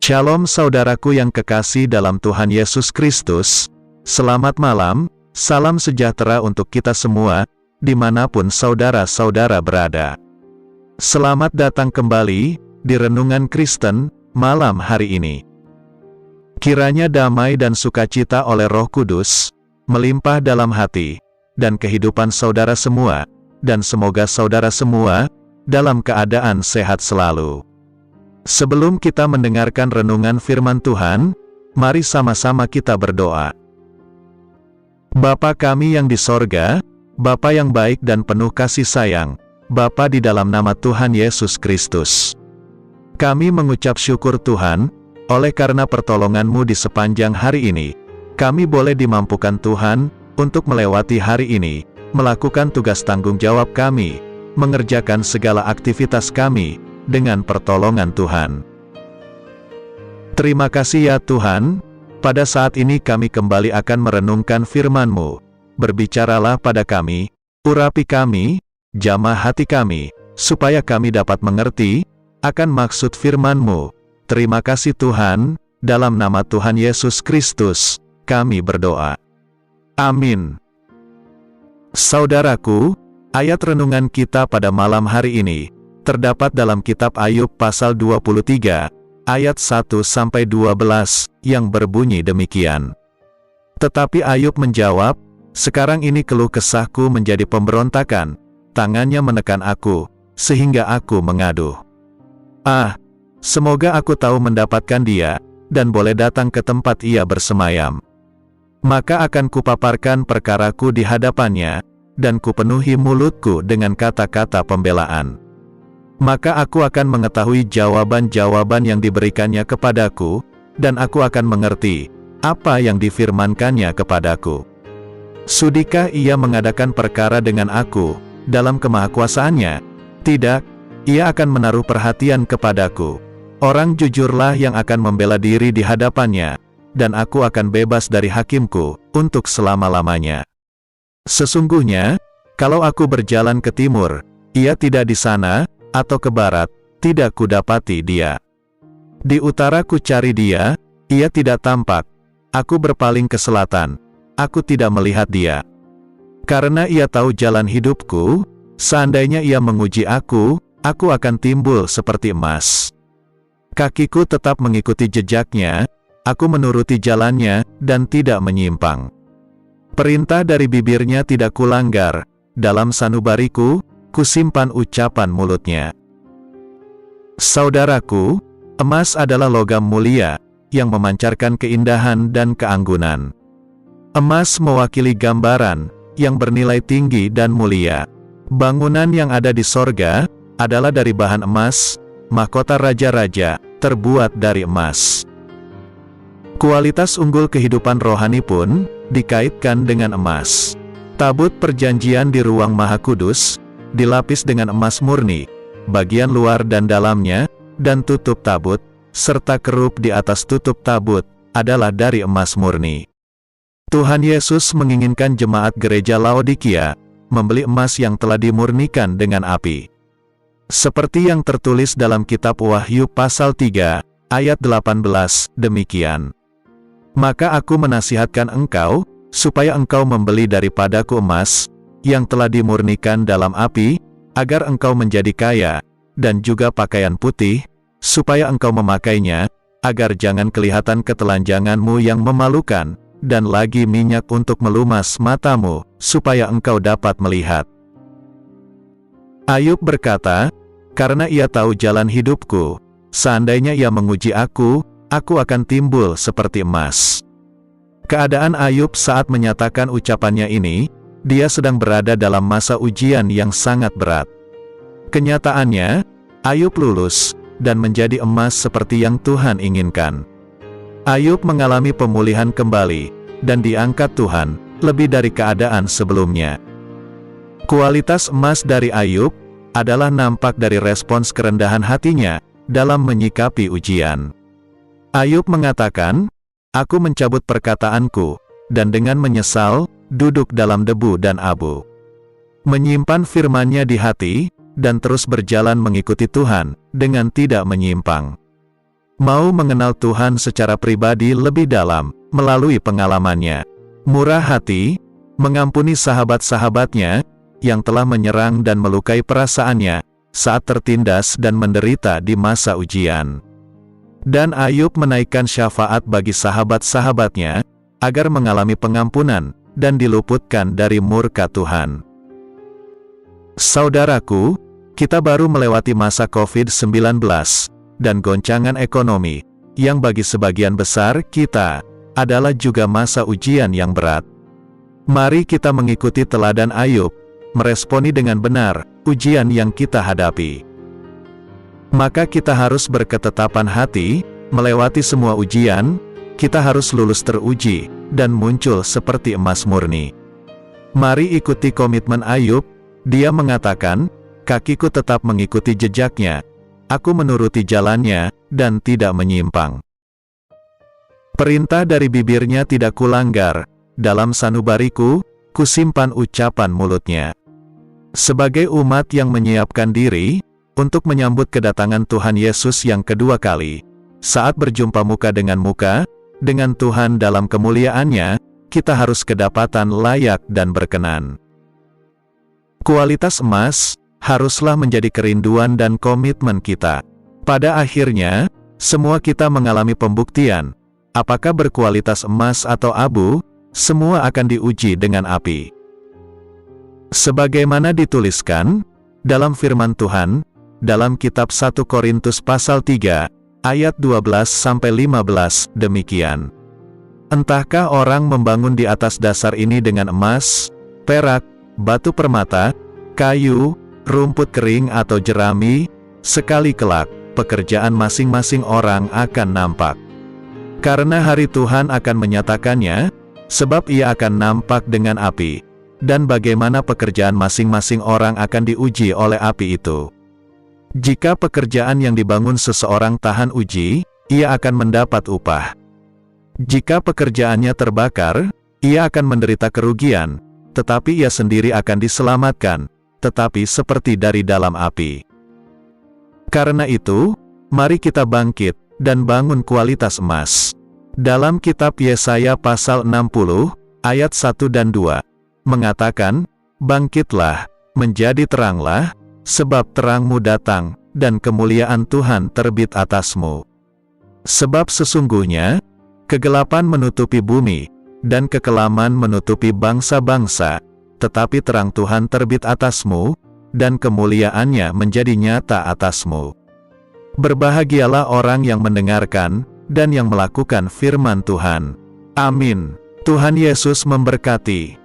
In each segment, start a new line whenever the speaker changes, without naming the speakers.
Shalom saudaraku yang kekasih dalam Tuhan Yesus Kristus. Selamat malam, salam sejahtera untuk kita semua, dimanapun saudara-saudara berada. Selamat datang kembali di Renungan Kristen malam hari ini. Kiranya damai dan sukacita oleh Roh Kudus melimpah dalam hati dan kehidupan saudara semua, dan semoga saudara semua dalam keadaan sehat selalu. Sebelum kita mendengarkan renungan firman Tuhan, mari sama-sama kita berdoa. Bapa kami yang di sorga, Bapa yang baik dan penuh kasih sayang, Bapa di dalam nama Tuhan Yesus Kristus. Kami mengucap syukur Tuhan, oleh karena pertolongan-Mu di sepanjang hari ini, kami boleh dimampukan Tuhan, untuk melewati hari ini, melakukan tugas tanggung jawab kami, mengerjakan segala aktivitas kami, dengan pertolongan Tuhan. Terima kasih ya Tuhan, pada saat ini kami kembali akan merenungkan firman-Mu. Berbicaralah pada kami, urapi kami, jamah hati kami, supaya kami dapat mengerti akan maksud firman-Mu. Terima kasih Tuhan, dalam nama Tuhan Yesus Kristus, kami berdoa. Amin. Saudaraku, ayat renungan kita pada malam hari ini terdapat dalam kitab Ayub pasal 23, ayat 1-12, yang berbunyi demikian. Tetapi Ayub menjawab, "Sekarang ini keluh kesahku menjadi pemberontakan, tangannya menekan aku, sehingga aku mengaduh. Semoga aku tahu mendapatkan dia, dan boleh datang ke tempat ia bersemayam. Maka akan kupaparkan perkaraku di hadapannya, dan kupenuhi mulutku dengan kata-kata pembelaan. Maka aku akan mengetahui jawaban-jawaban yang diberikannya kepadaku, dan aku akan mengerti apa yang difirmankannya kepadaku. Sudikah ia mengadakan perkara dengan aku, dalam kemahakuasaannya? Tidak, ia akan menaruh perhatian kepadaku. Orang jujurlah yang akan membela diri di hadapannya, dan aku akan bebas dari hakimku, untuk selama-lamanya. Sesungguhnya, kalau aku berjalan ke timur, ia tidak di sana, atau ke barat, tidak kudapati dia. Di utara ku cari dia, ia tidak tampak. Aku berpaling ke selatan, aku tidak melihat dia. Karena ia tahu jalan hidupku, seandainya ia menguji aku akan timbul seperti emas. Kakiku tetap mengikuti jejaknya, aku menuruti jalannya, dan tidak menyimpang. Perintah dari bibirnya tidak kulanggar, dalam sanubariku, kusimpan ucapan mulutnya." Saudaraku, emas adalah logam mulia, yang memancarkan keindahan dan keanggunan. Emas mewakili gambaran, yang bernilai tinggi dan mulia. Bangunan yang ada di sorga, adalah dari bahan emas, mahkota raja-raja, terbuat dari emas. Kualitas unggul kehidupan rohani pun, dikaitkan dengan emas. Tabut perjanjian di ruang Maha Kudus, dilapis dengan emas murni, bagian luar dan dalamnya, dan tutup tabut, serta kerup di atas tutup tabut, adalah dari emas murni. Tuhan Yesus menginginkan jemaat gereja Laodikia, membeli emas yang telah dimurnikan dengan api. Seperti yang tertulis dalam kitab Wahyu pasal 3, ayat 18, demikian. "Maka aku menasihatkan engkau, supaya engkau membeli daripadaku emas, yang telah dimurnikan dalam api, agar engkau menjadi kaya, dan juga pakaian putih, supaya engkau memakainya, agar jangan kelihatan ketelanjanganmu yang memalukan, dan lagi minyak untuk melumas matamu, supaya engkau dapat melihat." Ayub berkata, "Karena ia tahu jalan hidupku, seandainya ia menguji aku akan timbul seperti emas." Keadaan Ayub saat menyatakan ucapannya ini, dia sedang berada dalam masa ujian yang sangat berat. Kenyataannya, Ayub lulus, dan menjadi emas seperti yang Tuhan inginkan. Ayub mengalami pemulihan kembali, dan diangkat Tuhan, lebih dari keadaan sebelumnya. Kualitas emas dari Ayub, adalah nampak dari respons kerendahan hatinya, dalam menyikapi ujian. Ayub mengatakan, "Aku mencabut perkataanku, dan dengan menyesal, duduk dalam debu dan abu." Menyimpan firman-Nya di hati, dan terus berjalan mengikuti Tuhan, dengan tidak menyimpang. Mau mengenal Tuhan secara pribadi lebih dalam, melalui pengalamannya. Murah hati, mengampuni sahabat-sahabatnya, yang telah menyerang dan melukai perasaannya, saat tertindas dan menderita di masa ujian. Dan Ayub menaikkan syafaat bagi sahabat-sahabatnya, agar mengalami pengampunan, dan diluputkan dari murka Tuhan. Saudaraku, kita baru melewati masa COVID-19, dan goncangan ekonomi, yang bagi sebagian besar kita, adalah juga masa ujian yang berat. Mari kita mengikuti teladan Ayub, meresponi dengan benar, ujian yang kita hadapi. Maka kita harus berketetapan hati, melewati semua ujian, kita harus lulus teruji, dan muncul seperti emas murni. Mari ikuti komitmen Ayub, dia mengatakan, kakiku tetap mengikuti jejaknya, aku menuruti jalannya, dan tidak menyimpang. Perintah dari bibirnya tidak kulanggar, dalam sanubariku, kusimpan ucapan mulutnya. Sebagai umat yang menyiapkan diri, untuk menyambut kedatangan Tuhan Yesus yang kedua kali, saat berjumpa muka, dengan Tuhan dalam kemuliaannya, kita harus kedapatan layak dan berkenan. Kualitas emas, haruslah menjadi kerinduan dan komitmen kita. Pada akhirnya, semua kita mengalami pembuktian, apakah berkualitas emas atau abu, semua akan diuji dengan api. Sebagaimana dituliskan, dalam firman Tuhan, dalam kitab 1 Korintus pasal 3, ayat 12-15, demikian. Entahkah orang membangun di atas dasar ini dengan emas, perak, batu permata, kayu, rumput kering atau jerami, sekali kelak, pekerjaan masing-masing orang akan nampak. Karena hari Tuhan akan menyatakannya, sebab ia akan nampak dengan api, dan bagaimana pekerjaan masing-masing orang akan diuji oleh api itu. Jika pekerjaan yang dibangun seseorang tahan uji, ia akan mendapat upah. Jika pekerjaannya terbakar, ia akan menderita kerugian, tetapi ia sendiri akan diselamatkan, tetapi seperti dari dalam api. Karena itu, mari kita bangkit, dan bangun kualitas emas. Dalam kitab Yesaya pasal 60, ayat 1 dan 2, mengatakan, bangkitlah, menjadi teranglah, sebab terangmu datang, dan kemuliaan Tuhan terbit atasmu. Sebab sesungguhnya, kegelapan menutupi bumi, dan kekelaman menutupi bangsa-bangsa, tetapi terang Tuhan terbit atasmu, dan kemuliaannya menjadi nyata atasmu. Berbahagialah orang yang mendengarkan, dan yang melakukan firman Tuhan. Amin. Tuhan Yesus memberkati.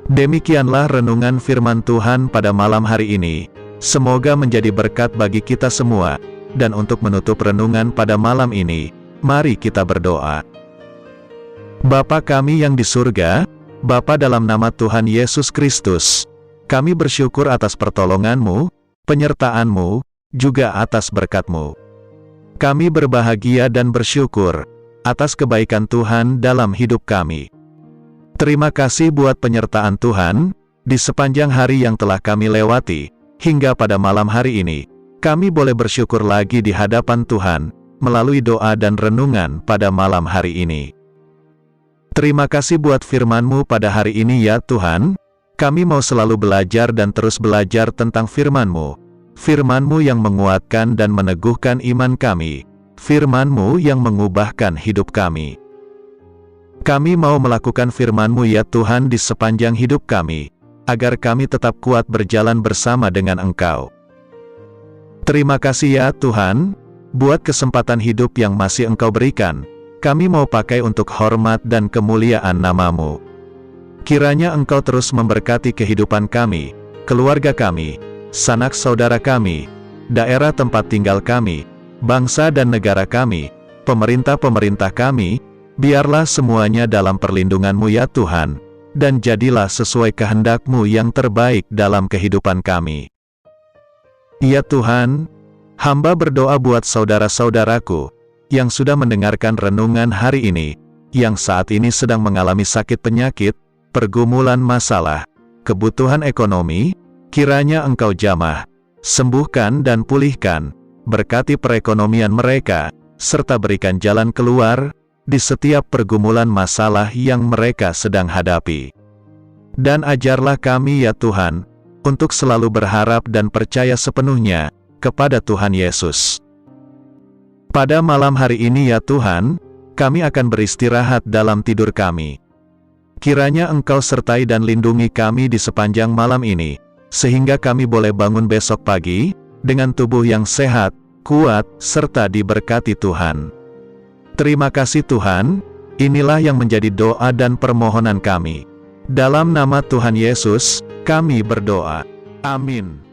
Demikianlah renungan firman Tuhan pada malam hari ini. Semoga menjadi berkat bagi kita semua. Dan untuk menutup renungan pada malam ini, mari kita berdoa. Bapa kami yang di surga, Bapa dalam nama Tuhan Yesus Kristus, kami bersyukur atas pertolongan-Mu, penyertaan-Mu, juga atas berkat-Mu. Kami berbahagia dan bersyukur atas kebaikan Tuhan dalam hidup kami. Terima kasih buat penyertaan Tuhan di sepanjang hari yang telah kami lewati, hingga pada malam hari ini, kami boleh bersyukur lagi di hadapan Tuhan, melalui doa dan renungan pada malam hari ini. Terima kasih buat firman-Mu pada hari ini ya Tuhan, kami mau selalu belajar dan terus belajar tentang firman-Mu. Firman-Mu yang menguatkan dan meneguhkan iman kami, firman-Mu yang mengubahkan hidup kami. Kami mau melakukan firman-Mu ya Tuhan di sepanjang hidup kami, agar kami tetap kuat berjalan bersama dengan Engkau. Terima kasih ya Tuhan, buat kesempatan hidup yang masih Engkau berikan. Kami mau pakai untuk hormat dan kemuliaan nama-Mu. Kiranya Engkau terus memberkati kehidupan kami, keluarga kami, sanak saudara kami, daerah tempat tinggal kami, bangsa dan negara kami, pemerintah-pemerintah kami, biarlah semuanya dalam perlindungan-Mu ya Tuhan, dan jadilah sesuai kehendak-Mu yang terbaik dalam kehidupan kami. Ya Tuhan, hamba berdoa buat saudara-saudaraku, yang sudah mendengarkan renungan hari ini, yang saat ini sedang mengalami sakit penyakit, pergumulan masalah, kebutuhan ekonomi, kiranya Engkau jamah, sembuhkan dan pulihkan, berkati perekonomian mereka, serta berikan jalan keluar di setiap pergumulan masalah yang mereka sedang hadapi. Dan ajarlah kami ya Tuhan, untuk selalu berharap dan percaya sepenuhnya kepada Tuhan Yesus. Pada malam hari ini ya Tuhan, kami akan beristirahat dalam tidur kami. Kiranya Engkau sertai dan lindungi kami di sepanjang malam ini, sehingga kami boleh bangun besok pagi, dengan tubuh yang sehat, kuat, serta diberkati Tuhan. Terima kasih Tuhan, inilah yang menjadi doa dan permohonan kami. Dalam nama Tuhan Yesus, kami berdoa. Amin.